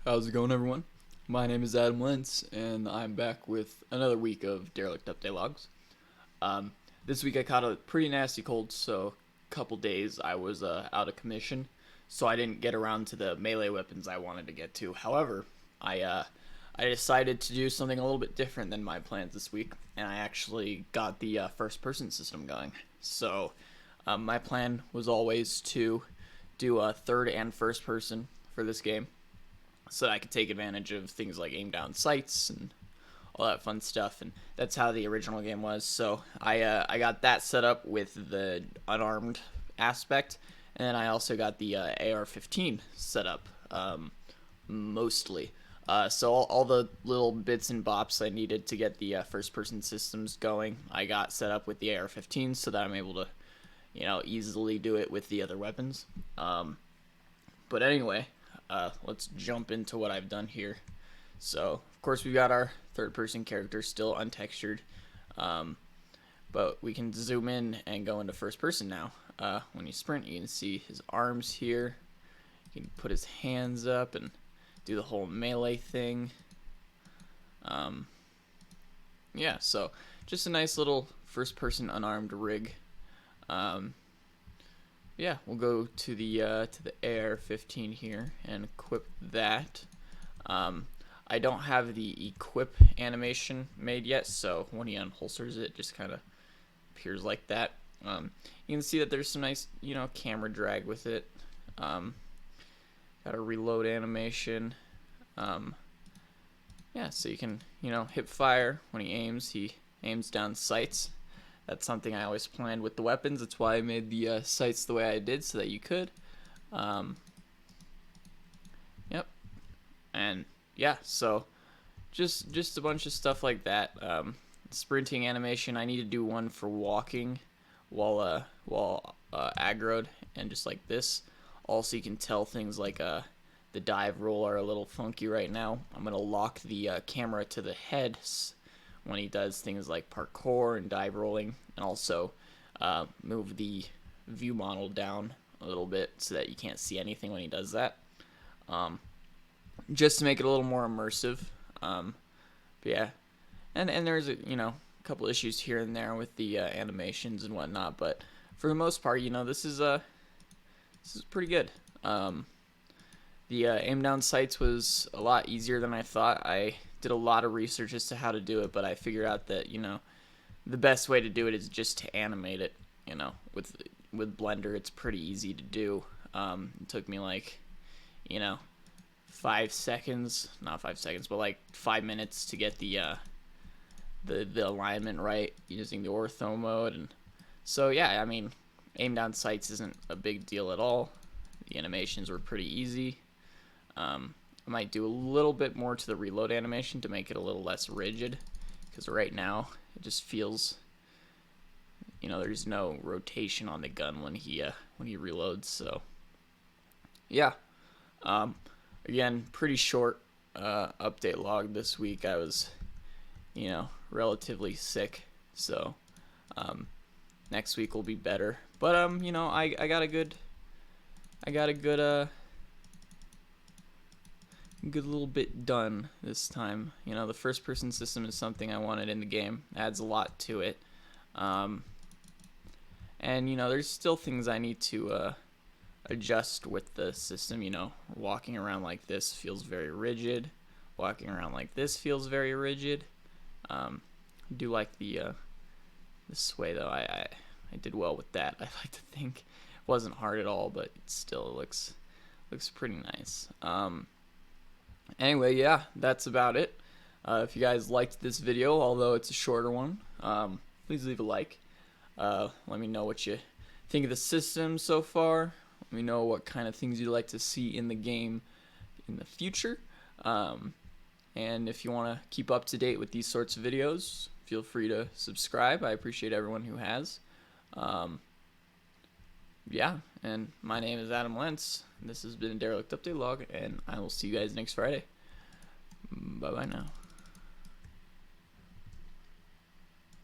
How's it going, everyone? My name is Adam Lentz, and I'm back with another week of Derelict Update Logs. Um, this week I caught a pretty nasty cold, so a couple days I was out of commission, so I didn't get around to the melee weapons I wanted to get to. However, I decided to do something a little bit different than my plans this week, and I actually got the first-person system going. So my plan was always to do a third and first person for this game, so that I could take advantage of things like aim down sights and all that fun stuff. And that's how the original game was. So I got that set up with the unarmed aspect, and then I also got the AR-15 set up mostly. So all the little bits and bops I needed to get the first-person systems going, I got set up with the AR-15 so that I'm able to, easily do it with the other weapons. But anyway, let's jump into what I've done here. So, of course, we've got our third-person character still untextured, but we can zoom in and go into first person now. When you sprint, you can see his arms here. You can put his hands up and do the whole melee thing. Yeah, so just a nice little first-person unarmed rig. Yeah, we'll go to the AR-15 here and equip that. I don't have the equip animation made yet, so when he unholsters it, it just kind of appears like that. You can see that there's some nice, camera drag with it. Got a reload animation. Yeah, so you can, hip fire when he aims down sights. That's something I always planned with the weapons. That's why I made the sights the way I did, so that you could. Yep. And yeah, so just a bunch of stuff like that. Sprinting animation, I need to do one for walking while aggroed, and just like this. Also, you can tell things like the dive roll are a little funky right now. I'm gonna lock the camera to the head when he does things like parkour and dive rolling, and also move the view model down a little bit so that you can't see anything when he does that, just to make it a little more immersive. But yeah, and there's a couple issues here and there with the animations and whatnot, but for the most part, this is pretty good. The aim down sights was a lot easier than I thought. I did a lot of research as to how to do it, but I figured out that the best way to do it is just to animate it. With Blender, it's pretty easy to do. It took me like 5 seconds, not 5 seconds, but like 5 minutes to get the alignment right using the ortho mode. And so yeah, I mean, aim down sights isn't a big deal at all. The animations were pretty easy. I might do a little bit more to the reload animation to make it a little less rigid, because right now it just feels, there's no rotation on the gun when he reloads. So yeah, again, pretty short update log this week. I was relatively sick, so next week will be better. But I got a good little bit done this time. The first person system is something I wanted in the game. Adds a lot to it. And there's still things I need to adjust with the system. Walking around like this feels very rigid. Walking around like this feels very rigid. I do like the sway though. I did well with that. I like to think it wasn't hard at all, but it still looks pretty nice. Anyway, yeah, that's about it. If you guys liked this video, although it's a shorter one, please leave a like. Let me know what you think of the system so far. Let me know what kind of things you'd like to see in the game in the future. And if you want to keep up to date with these sorts of videos, feel free to subscribe. I appreciate everyone who has. Yeah, and my name is Adam Lentz. This has been a Derelict Update Log, and I will see you guys next Friday. Bye-bye now.